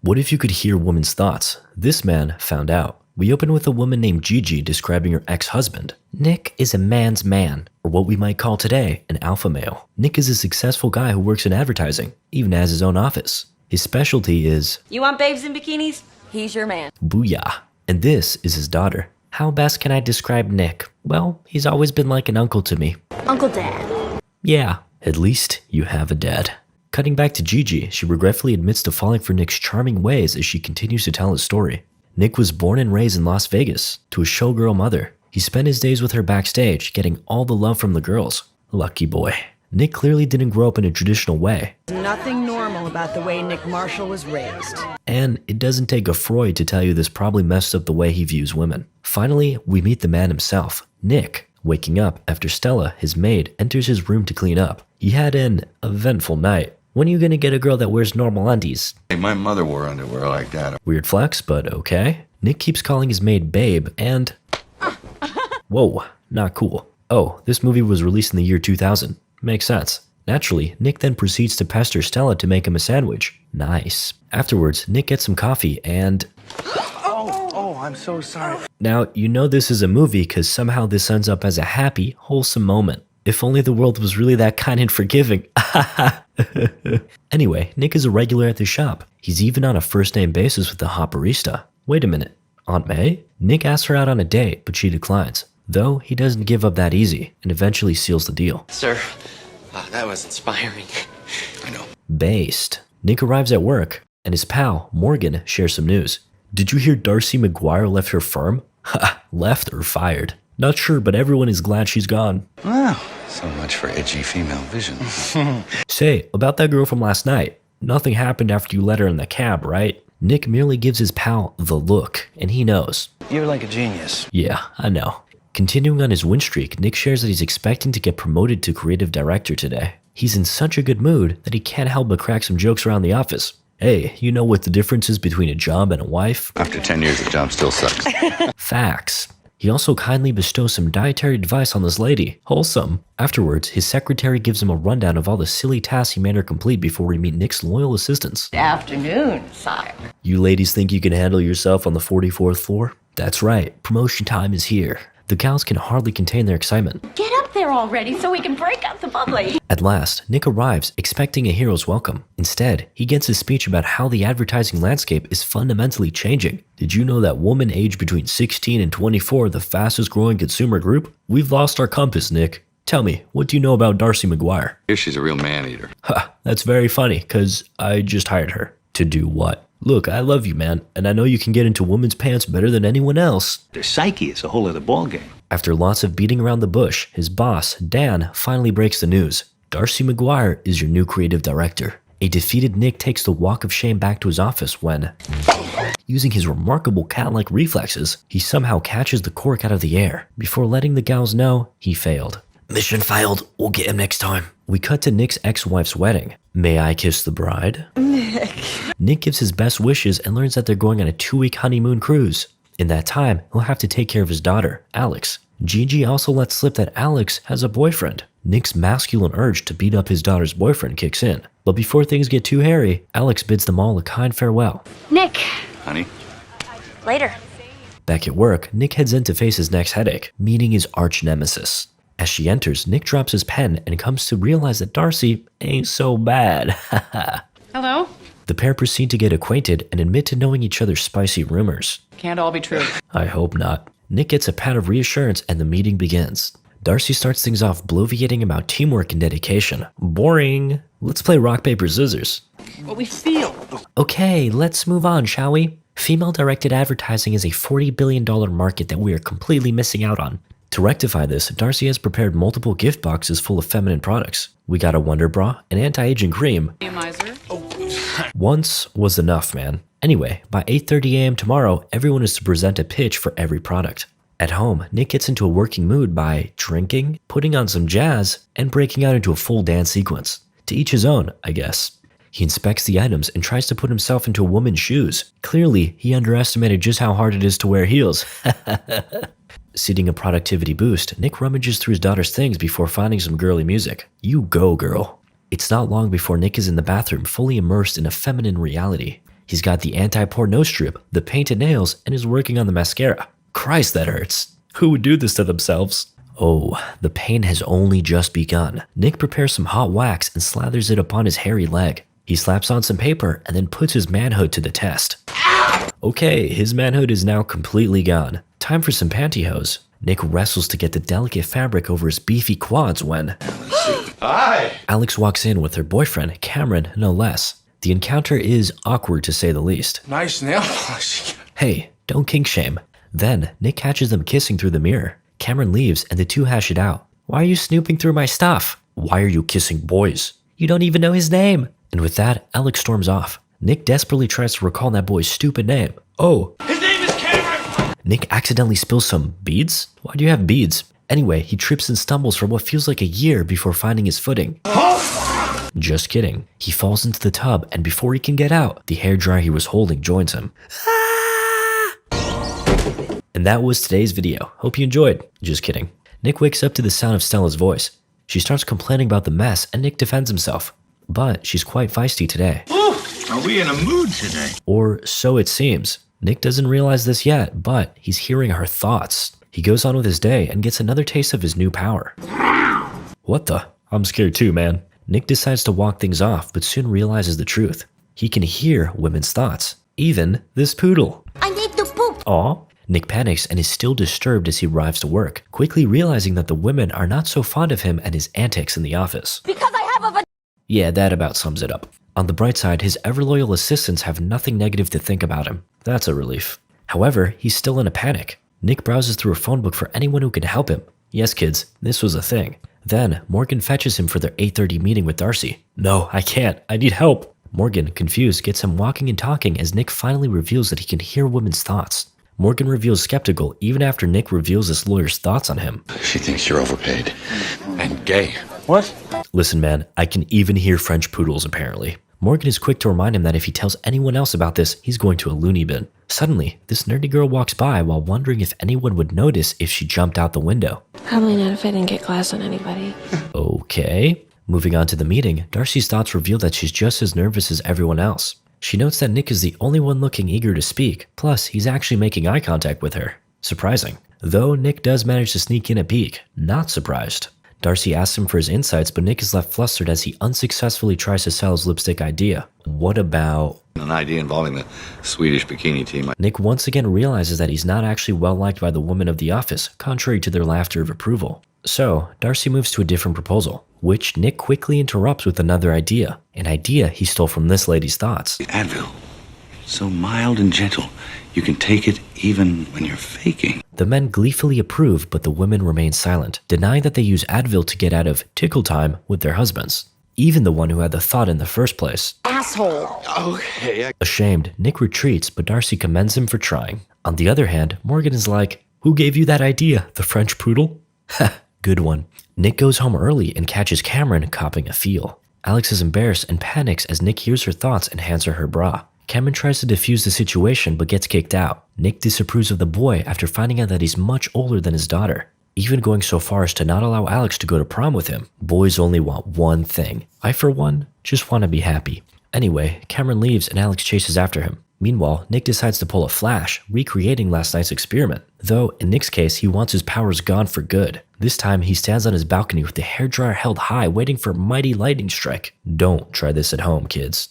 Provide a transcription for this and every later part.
What if you could hear women's thoughts? This man found out. We open with a woman named Gigi describing her ex-husband. Nick is a man's man, or what we might call today an alpha male. Nick is a successful guy who works in advertising, even has his own office. His specialty is, you want babes in bikinis? He's your man. booyah. And this is his daughter. How best can I describe Nick? Well, he's always been like an uncle to me. Uncle Dad. Yeah, at least you have a dad. Cutting back to Gigi, she regretfully admits to falling for Nick's charming ways as she continues to tell his story. Nick was born and raised in Las Vegas to a showgirl mother. He spent his days with her backstage, getting all the love from the girls. Lucky boy. Nick clearly didn't grow up in a traditional way. Nothing normal about the way Nick Marshall was raised. And it doesn't take a Freud to tell you this probably messed up the way he views women. Finally, we meet the man himself, Nick, waking up after Stella, his maid, enters his room to clean up. He had an eventful night. When are you gonna get a girl that wears normal undies? Hey, my mother wore underwear like that. Weird flex, but okay. Nick keeps calling his maid babe and... Whoa, not cool. Oh, this movie was released in the year 2000. Makes sense. Naturally, Nick then proceeds to pester Stella to make him a sandwich. Nice. Afterwards, Nick gets some coffee and... Oh, I'm so sorry. Now, you know this is a movie because somehow this ends up as a happy, wholesome moment. If only the world was really that kind and forgiving. Anyway, Nick is a regular at the shop. He's even on a first-name basis with the hot barista. Wait a minute. Aunt May? Nick asks her out on a date, but she declines. Though, he doesn't give up that easy and eventually seals the deal. Sir, that was inspiring. I know. Based. Nick arrives at work, and his pal, Morgan, shares some news. Did you hear Darcy McGuire left her firm? Ha, left or fired? Not sure, but everyone is glad she's gone. Wow, so much for edgy female vision. Say, about that girl from last night. Nothing happened after you let her in the cab, right? Nick merely gives his pal the look, and he knows. You're like a genius. Yeah, I know. Continuing on his win streak, Nick shares that he's expecting to get promoted to creative director today. He's in such a good mood that he can't help but crack some jokes around the office. Hey, you know what the difference is between a job and a wife? After 10 years, the job still sucks. Facts. He also kindly bestows some dietary advice on this lady. Wholesome. Afterwards, his secretary gives him a rundown of all the silly tasks he made her complete before we meet Nick's loyal assistants. Afternoon, sire. You ladies think you can handle yourself on the 44th floor? That's right, promotion time is here. The gals can hardly contain their excitement. Get up there already so we can break up the bubbly. At last, Nick arrives, expecting a hero's welcome. Instead, he gets his speech about how the advertising landscape is fundamentally changing. Did you know that women aged between 16 and 24 are the fastest growing consumer group? We've lost our compass, Nick. Tell me, what do you know about Darcy McGuire? She's a real man-eater. Ha, that's very funny, cause I just hired her. To do what? Look, I love you, man, and I know you can get into women's pants better than anyone else. Their psyche is a whole other ballgame. After lots of beating around the bush, his boss, Dan, finally breaks the news. Darcy McGuire is your new creative director. A defeated Nick takes the walk of shame back to his office when, using his remarkable cat-like reflexes, he somehow catches the cork out of the air. Before letting the gals know, he failed. Mission failed. We'll get him next time. We cut to Nick's ex-wife's wedding. May I kiss the bride? Nick gives his best wishes and learns that they're going on a 2-week honeymoon cruise. In that time, he'll have to take care of his daughter, Alex. Gigi also lets slip that Alex has a boyfriend. Nick's masculine urge to beat up his daughter's boyfriend kicks in. But before things get too hairy, Alex bids them all a kind farewell. Nick. Honey? Later. Back at work, Nick heads in to face his next headache, meeting his arch nemesis. As she enters, Nick drops his pen and comes to realize that Darcy ain't so bad. Hello? The pair proceed to get acquainted and admit to knowing each other's spicy rumors. Can't all be true. I hope not. Nick gets a pat of reassurance and the meeting begins. Darcy starts things off bloviating about teamwork and dedication. Boring. Let's play rock, paper, scissors. What we feel. Okay, let's move on, shall we? Female-directed advertising is a $40 billion market that we are completely missing out on. To rectify this, Darcy has prepared multiple gift boxes full of feminine products. We got a Wonder Bra, an anti-aging cream. Once was enough, man. Anyway, by 8:30 a.m. tomorrow, everyone is to present a pitch for every product. At home, Nick gets into a working mood by drinking, putting on some jazz, and breaking out into a full dance sequence. To each his own, I guess. He inspects the items and tries to put himself into a woman's shoes. Clearly, he underestimated just how hard it is to wear heels. Seeing a productivity boost, Nick rummages through his daughter's things before finding some girly music. You go, girl. It's not long before Nick is in the bathroom fully immersed in a feminine reality. He's got the anti-pore nose strip, the painted nails, and is working on the mascara. Christ, that hurts. Who would do this to themselves? Oh, the pain has only just begun. Nick prepares some hot wax and slathers it upon his hairy leg. He slaps on some paper and then puts his manhood to the test. Okay, his manhood is now completely gone. Time for some pantyhose. Nick wrestles to get the delicate fabric over his beefy quads when... Hi! Alex walks in with her boyfriend, Cameron, no less. The encounter is awkward to say the least. Nice nail polish. Hey, don't kink shame. Then, Nick catches them kissing through the mirror. Cameron leaves and the two hash it out. Why are you snooping through my stuff? Why are you kissing boys? You don't even know his name. And with that, Alex storms off. Nick desperately tries to recall that boy's stupid name. Oh. His name is Cameron! Nick accidentally spills some beads? Why do you have beads? Anyway, he trips and stumbles for what feels like a year before finding his footing. Just kidding. He falls into the tub and before he can get out, the hairdryer he was holding joins him. And that was today's video. Hope you enjoyed. Just kidding. Nick wakes up to the sound of Stella's voice. She starts complaining about the mess and Nick defends himself. But she's quite feisty today. Are we in a mood today? Or so it seems. Nick doesn't realize this yet, but he's hearing her thoughts. He goes on with his day and gets another taste of his new power. What the? I'm scared too, man. Nick decides to walk things off, but soon realizes the truth. He can hear women's thoughts. Even this poodle. I need to poop. Aw. Nick panics and is still disturbed as he arrives to work, quickly realizing that the women are not so fond of him and his antics in the office. Because I have a Yeah, that about sums it up. On the bright side, his ever-loyal assistants have nothing negative to think about him. That's a relief. However, he's still in a panic. Nick browses through a phone book for anyone who can help him. Yes, kids, this was a thing. Then, Morgan fetches him for their 8:30 meeting with Darcy. No, I can't. I need help. Morgan, confused, gets him walking and talking as Nick finally reveals that he can hear women's thoughts. Morgan reveals skeptical even after Nick reveals his lawyer's thoughts on him. She thinks you're overpaid. And gay. What? Listen, man, I can even hear French poodles apparently. Morgan is quick to remind him that if he tells anyone else about this, he's going to a loony bin. Suddenly, this nerdy girl walks by while wondering if anyone would notice if she jumped out the window. Probably not if I didn't get glass on anybody. Okay. Moving on to the meeting, Darcy's thoughts reveal that she's just as nervous as everyone else. She notes that Nick is the only one looking eager to speak, plus he's actually making eye contact with her. Surprising. Though Nick does manage to sneak in a peek, not surprised. Darcy asks him for his insights, but Nick is left flustered as he unsuccessfully tries to sell his lipstick idea. What about... An idea involving the Swedish bikini team. Nick once again realizes that he's not actually well liked by the women of the office, contrary to their laughter of approval. So, Darcy moves to a different proposal, which Nick quickly interrupts with another idea. An idea he stole from this lady's thoughts. Advil. So mild and gentle. You can take it even when you're faking. The men gleefully approve, but the women remain silent, denying that they use Advil to get out of tickle time with their husbands. Even the one who had the thought in the first place. Asshole. Okay, Ashamed, Nick retreats, but Darcy commends him for trying. On the other hand, Morgan is like, "Who gave you that idea? The French poodle?" Ha, good one. Nick goes home early and catches Cameron copping a feel. Alex is embarrassed and panics as Nick hears her thoughts and hands her her bra. Cameron tries to defuse the situation but gets kicked out. Nick disapproves of the boy after finding out that he's much older than his daughter, even going so far as to not allow Alex to go to prom with him. Boys only want one thing. I, for one, just want to be happy. Anyway, Cameron leaves and Alex chases after him. Meanwhile, Nick decides to pull a flash, recreating last night's experiment. Though, in Nick's case, he wants his powers gone for good. This time, he stands on his balcony with the hairdryer held high, waiting for a mighty lightning strike. Don't try this at home, kids.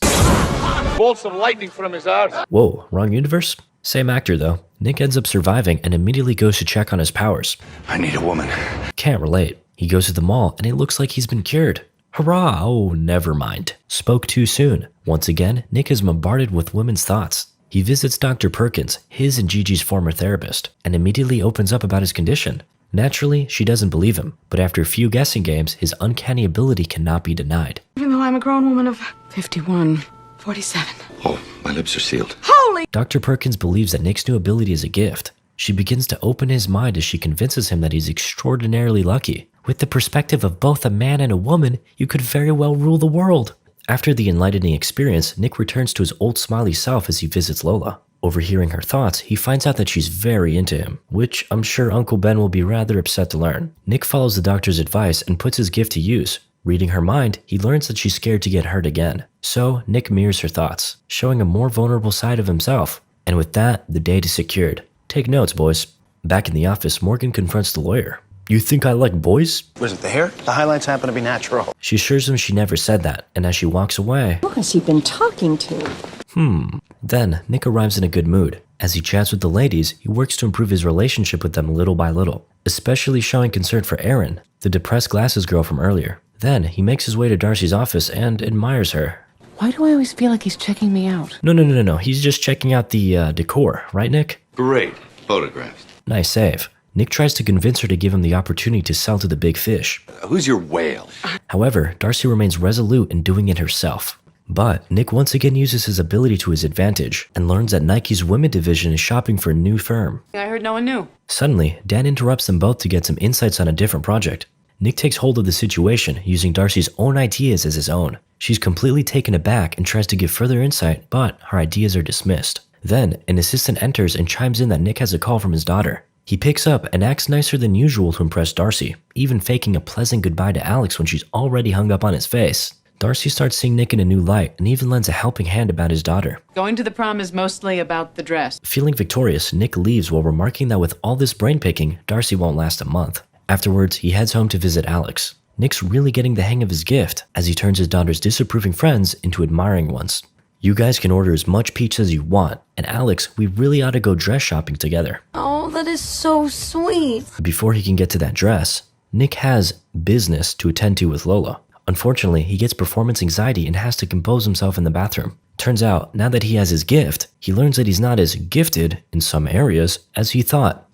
Bolts of lightning from his arse. Whoa, wrong universe? Same actor, though. Nick ends up surviving and immediately goes to check on his powers. I need a woman. Can't relate. He goes to the mall and it looks like he's been cured. Hurrah! Oh, never mind. Spoke too soon. Once again, Nick is bombarded with women's thoughts. He visits Dr. Perkins, his and Gigi's former therapist, and immediately opens up about his condition. Naturally, she doesn't believe him, but after a few guessing games, his uncanny ability cannot be denied. Even though I'm a grown woman of 51, 47. Oh, my lips are sealed. Holy! Dr. Perkins believes that Nick's new ability is a gift. She begins to open his mind as she convinces him that he's extraordinarily lucky. With the perspective of both a man and a woman, you could very well rule the world. After the enlightening experience, Nick returns to his old smiley self as he visits Lola. Overhearing her thoughts, he finds out that she's very into him, which I'm sure Uncle Ben will be rather upset to learn. Nick follows the doctor's advice and puts his gift to use. Reading her mind, he learns that she's scared to get hurt again. So Nick mirrors her thoughts, showing a more vulnerable side of himself. And with that, the date is secured. Take notes, boys. Back in the office, Morgan confronts the lawyer. You think I like boys? Was it the hair? The highlights happen to be natural. She assures him she never said that, and as she walks away, Who has he been talking to? then Nick arrives in a good mood. As he chats with the ladies, he works to improve his relationship with them little by little, especially showing concern for Erin, the depressed glasses girl from earlier. Then he makes his way to Darcy's office and admires her. Why do I always feel like he's checking me out? No. He's just checking out the decor, right, Nick? Great photographs. Nice save. Nick tries to convince her to give him the opportunity to sell to the big fish. Who's your whale? However, Darcy remains resolute in doing it herself. But Nick once again uses his ability to his advantage and learns that Nike's women division is shopping for a new firm. I heard no one knew. Suddenly, Dan interrupts them both to get some insights on a different project. Nick takes hold of the situation, using Darcy's own ideas as his own. She's completely taken aback and tries to give further insight, but her ideas are dismissed. Then, an assistant enters and chimes in that Nick has a call from his daughter. He picks up and acts nicer than usual to impress Darcy, even faking a pleasant goodbye to Alex when she's already hung up on his face. Darcy starts seeing Nick in a new light and even lends a helping hand about his daughter. Going to the prom is mostly about the dress. Feeling victorious, Nick leaves while remarking that with all this brain picking, Darcy won't last a month. Afterwards, he heads home to visit Alex. Nick's really getting the hang of his gift as he turns his daughter's disapproving friends into admiring ones. You guys can order as much pizza as you want, and Alex, we really ought to go dress shopping together. Oh, that is so sweet. Before he can get to that dress, Nick has business to attend to with Lola. Unfortunately, he gets performance anxiety and has to compose himself in the bathroom. Turns out, now that he has his gift, he learns that he's not as gifted in some areas as he thought.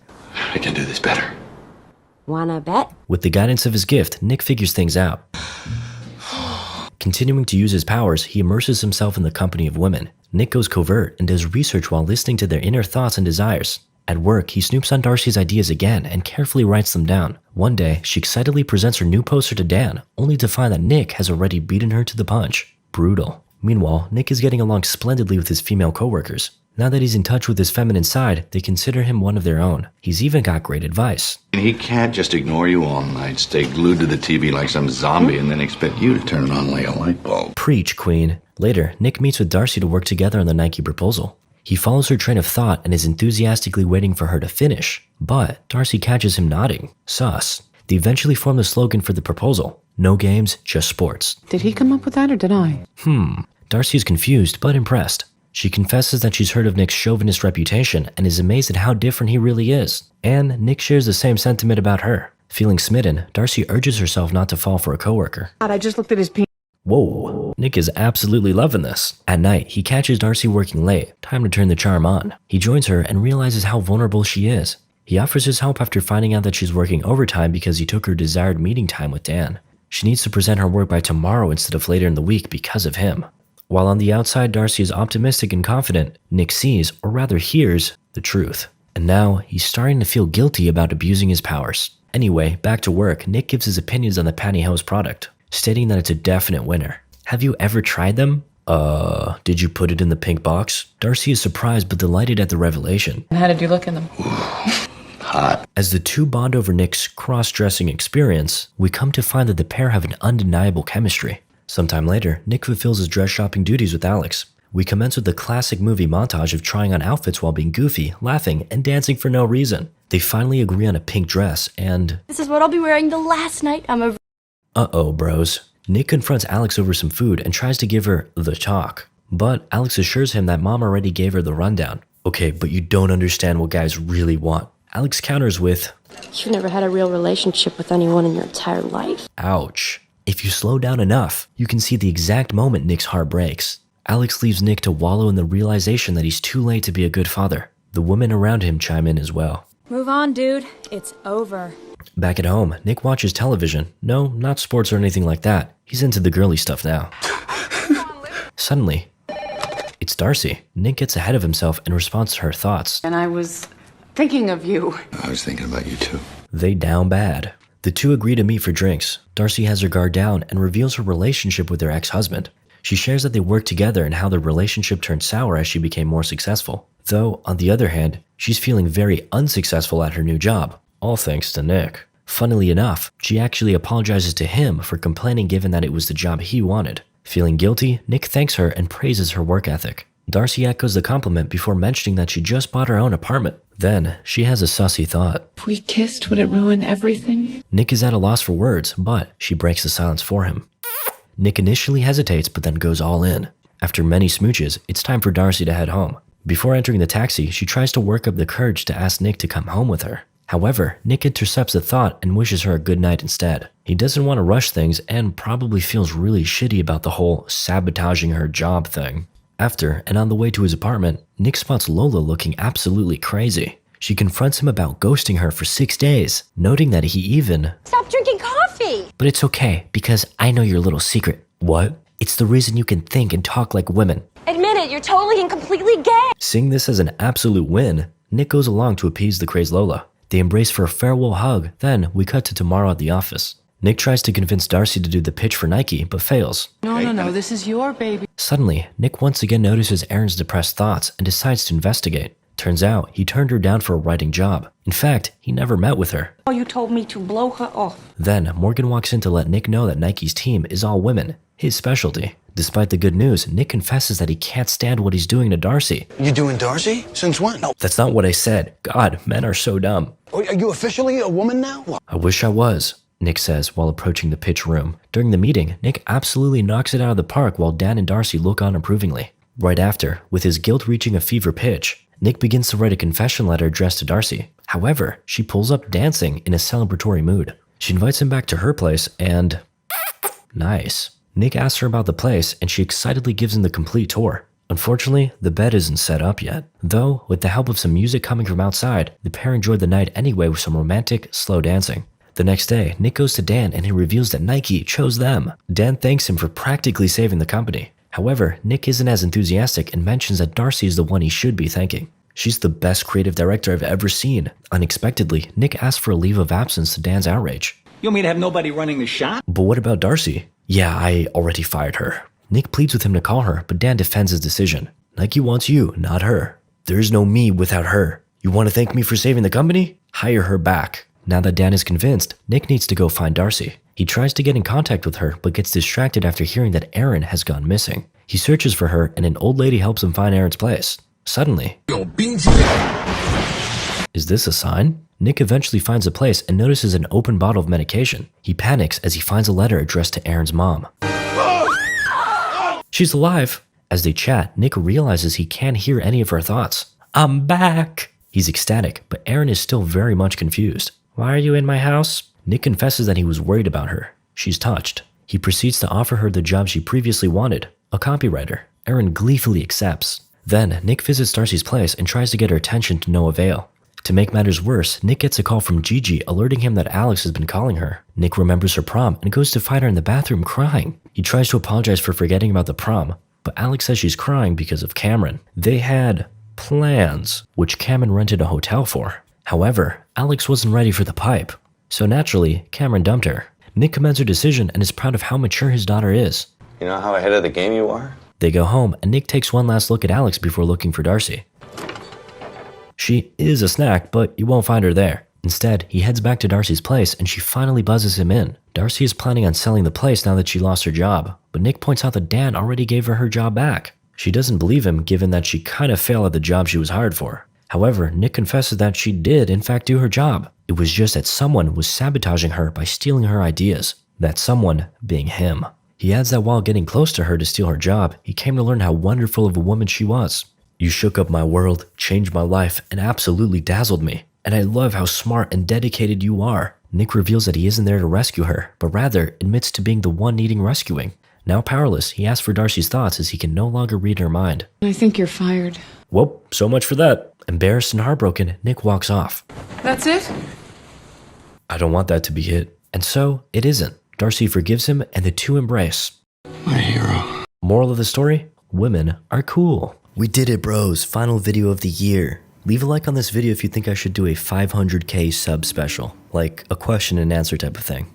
I can do this better. Wanna bet? With the guidance of his gift, Nick figures things out. Continuing to use his powers, he immerses himself in the company of women. Nick goes covert and does research while listening to their inner thoughts and desires. At work, he snoops on Darcy's ideas again and carefully writes them down. One day, she excitedly presents her new poster to Dan, only to find that Nick has already beaten her to the punch. Brutal. Meanwhile, Nick is getting along splendidly with his female coworkers. Now that he's in touch with his feminine side, they consider him one of their own. He's even got great advice. And he can't just ignore you all night, stay glued to the TV like some zombie, and then expect you to turn it on like a light bulb. Preach, queen. Later, Nick meets with Darcy to work together on the Nike proposal. He follows her train of thought and is enthusiastically waiting for her to finish. But Darcy catches him nodding. Sus. They eventually form the slogan for the proposal. No games, just sports. Did he come up with that or did I? Darcy is confused but impressed. She confesses that she's heard of Nick's chauvinist reputation and is amazed at how different he really is. And Nick shares the same sentiment about her. Feeling smitten, Darcy urges herself not to fall for a coworker. God, I just looked at his penis. Whoa, Nick is absolutely loving this. At night, he catches Darcy working late. Time to turn the charm on. He joins her and realizes how vulnerable she is. He offers his help after finding out that she's working overtime because he took her desired meeting time with Dan. She needs to present her work by tomorrow instead of later in the week because of him. While on the outside, Darcy is optimistic and confident, Nick sees, or rather hears, the truth. And now, he's starting to feel guilty about abusing his powers. Anyway, back to work, Nick gives his opinions on the pantyhose product, stating that it's a definite winner. Have you ever tried them? Did you put it in the pink box? Darcy is surprised but delighted at the revelation. How did you look in them? Hot. As the two bond over Nick's cross-dressing experience, we come to find that the pair have an undeniable chemistry. Sometime later, Nick fulfills his dress shopping duties with Alex. We commence with the classic movie montage of trying on outfits while being goofy, laughing, and dancing for no reason. They finally agree on a pink dress, and This is what I'll be wearing the last night I'm a... uh-oh, bros. Nick confronts Alex over some food and tries to give her the talk. But Alex assures him that mom already gave her the rundown. Okay, but you don't understand what guys really want. Alex counters with, You've never had a real relationship with anyone in your entire life. ouch. If you slow down enough, you can see the exact moment Nick's heart breaks. Alex leaves Nick to wallow in the realization that he's too late to be a good father. The women around him chime in as well. Move on, dude. It's over. Back at home, Nick watches television. No, not sports or anything like that. He's into the girly stuff now. Suddenly, it's Darcy. Nick gets ahead of himself and responds to her thoughts. And I was thinking of you. I was thinking about you too. They down bad. The two agree to meet for drinks. Darcy has her guard down and reveals her relationship with her ex-husband. She shares that they worked together and how their relationship turned sour as she became more successful. Though, on the other hand, she's feeling very unsuccessful at her new job, all thanks to Nick. Funnily enough, she actually apologizes to him for complaining given that it was the job he wanted. Feeling guilty, Nick thanks her and praises her work ethic. Darcy echoes the compliment before mentioning that she just bought her own apartment. Then, she has a sussy thought. If we kissed, would it ruin everything? Nick is at a loss for words, but she breaks the silence for him. Nick initially hesitates but then goes all in. After many smooches, it's time for Darcy to head home. Before entering the taxi, she tries to work up the courage to ask Nick to come home with her. However, Nick intercepts the thought and wishes her a good night instead. He doesn't want to rush things and probably feels really shitty about the whole sabotaging her job thing. After, and on the way to his apartment, Nick spots Lola looking absolutely crazy. She confronts him about ghosting her for 6 days, noting that he even— Stop drinking coffee! But it's okay, because I know your little secret. What? It's the reason you can think and talk like women. Admit it, you're totally and completely gay! Seeing this as an absolute win, Nick goes along to appease the crazed Lola. They embrace for a farewell hug, then we cut to tomorrow at the office. Nick tries to convince Darcy to do the pitch for Nike, but fails. No, this is your baby. Suddenly, Nick once again notices Erin's depressed thoughts and decides to investigate. Turns out, he turned her down for a writing job. In fact, he never met with her. Oh, you told me to blow her off. Then, Morgan walks in to let Nick know that Nike's team is all women, his specialty. Despite the good news, Nick confesses that he can't stand what he's doing to Darcy. You doing Darcy? Since when? No. That's not what I said. God, men are so dumb. Are you officially a woman now? I wish I was, Nick says while approaching the pitch room. During the meeting, Nick absolutely knocks it out of the park while Dan and Darcy look on approvingly. Right after, with his guilt reaching a fever pitch, Nick begins to write a confession letter addressed to Darcy. However, she pulls up dancing in a celebratory mood. She invites him back to her place and— nice. Nick asks her about the place and she excitedly gives him the complete tour. Unfortunately, the bed isn't set up yet. Though, with the help of some music coming from outside, the pair enjoyed the night anyway with some romantic, slow dancing. The next day, Nick goes to Dan and he reveals that Nike chose them. Dan thanks him for practically saving the company. However, Nick isn't as enthusiastic and mentions that Darcy is the one he should be thanking. She's the best creative director I've ever seen. Unexpectedly, Nick asks for a leave of absence to Dan's outrage. You want me to have nobody running the shop? But what about Darcy? Yeah, I already fired her. Nick pleads with him to call her, but Dan defends his decision. Nike wants you, not her. There's no me without her. You want to thank me for saving the company? Hire her back. Now that Dan is convinced, Nick needs to go find Darcy. He tries to get in contact with her, but gets distracted after hearing that Erin has gone missing. He searches for her, and an old lady helps him find Erin's place. Suddenly— is this a sign? Nick eventually finds a place and notices an open bottle of medication. He panics as he finds a letter addressed to Erin's mom. She's alive! As they chat, Nick realizes he can't hear any of her thoughts. I'm back! He's ecstatic, but Erin is still very much confused. Why are you in my house? Nick confesses that he was worried about her. She's touched. He proceeds to offer her the job she previously wanted, a copywriter. Erin gleefully accepts. Then, Nick visits Darcy's place and tries to get her attention to no avail. To make matters worse, Nick gets a call from Gigi alerting him that Alex has been calling her. Nick remembers her prom and goes to find her in the bathroom crying. He tries to apologize for forgetting about the prom, but Alex says she's crying because of Cameron. They had plans, which Cameron rented a hotel for. However, Alex wasn't ready for the pipe. So naturally, Cameron dumped her. Nick commends her decision and is proud of how mature his daughter is. You know how ahead of the game you are? They go home and Nick takes one last look at Alex before looking for Darcy. She is a snack, but you won't find her there. Instead, he heads back to Darcy's place and she finally buzzes him in. Darcy is planning on selling the place now that she lost her job, but Nick points out that Dan already gave her job back. She doesn't believe him given that she kind of failed at the job she was hired for. However, Nick confesses that she did in fact do her job. It was just that someone was sabotaging her by stealing her ideas. That someone being him. He adds that while getting close to her to steal her job, he came to learn how wonderful of a woman she was. You shook up my world, changed my life, and absolutely dazzled me. And I love how smart and dedicated you are. Nick reveals that he isn't there to rescue her, but rather admits to being the one needing rescuing. Now powerless, he asks for Darcy's thoughts as he can no longer read her mind. I think you're fired. Well, so much for that. Embarrassed and heartbroken, Nick walks off. That's it? I don't want that to be it. And so, it isn't. Darcy forgives him and the two embrace. My hero. Moral of the story? Women are cool. We did it, bros. Final video of the year. Leave a like on this video if you think I should do a 500k sub special, like a question and answer type of thing.